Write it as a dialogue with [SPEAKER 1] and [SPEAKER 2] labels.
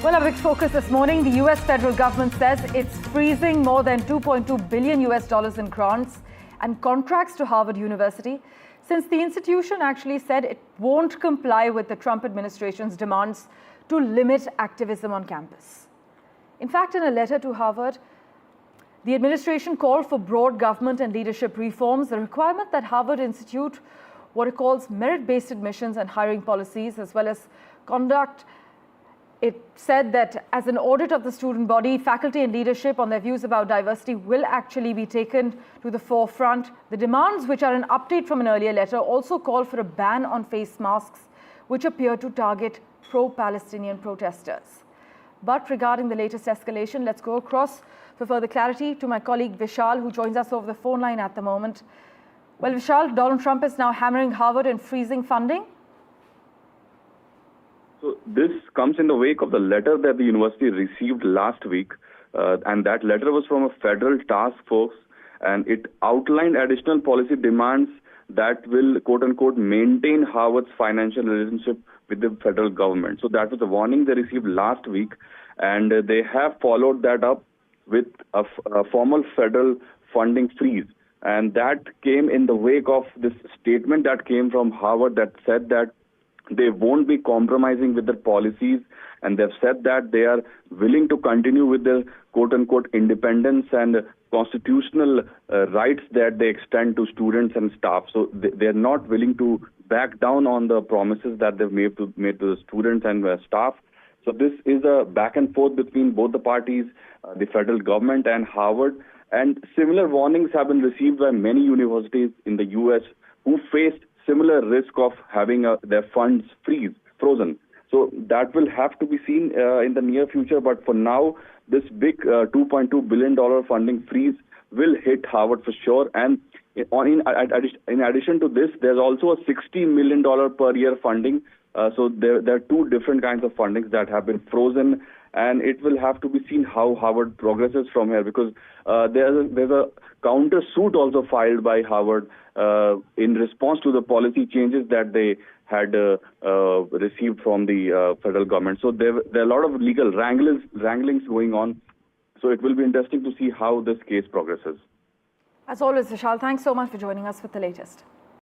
[SPEAKER 1] Well, our big focus this morning, the US federal government says it's freezing more than $2.2 billion in grants and contracts to Harvard University, since the institution actually said it won't comply with the Trump administration's demands to limit activism on campus. In fact, in a letter to Harvard, the administration called for broad government and leadership reforms, the requirement that Harvard institute what it calls merit-based admissions and hiring policies, as well as conduct. It said that as an audit of the student body, faculty and leadership on their views about diversity will actually be taken to the forefront. The demands, which are an update from an earlier letter, also call for a ban on face masks, which appear to target pro-Palestinian protesters. But regarding the latest escalation, let's go across for further clarity to my colleague Vishal, who joins us over the phone line at the moment. Well, Vishal, Donald Trump is now hammering Harvard and freezing funding.
[SPEAKER 2] So this comes in the wake of the letter that the university received last week, and that letter was from a federal task force, and it outlined additional policy demands that will, quote-unquote, maintain Harvard's financial relationship with the federal government. So that was the warning they received last week, and they have followed that up with a formal federal funding freeze. And that came in the wake of this statement that came from Harvard that said that they won't be compromising with their policies, and they've said that they are willing to continue with their quote-unquote independence and constitutional rights that they extend to students and staff. So they're not willing to back down on the promises that they've made to the students and staff. So this is a back and forth between both the parties, the federal government and Harvard. And similar warnings have been received by many universities in the U.S. who faced similar risk of having their funds frozen. So that will have to be seen in the near future. But for now, this big $2.2 billion funding freeze will hit Harvard for sure. And in addition to this, there's also a $60 million per year funding. So there are two different kinds of fundings that have been frozen. And it will have to be seen how Harvard progresses from here, because there's a counter suit also filed by Harvard in response to the policy changes that they had received from the federal government. So there are a lot of legal wranglings going on. So it will be interesting to see how this case progresses.
[SPEAKER 1] As always, Vishal, thanks so much for joining us with the latest.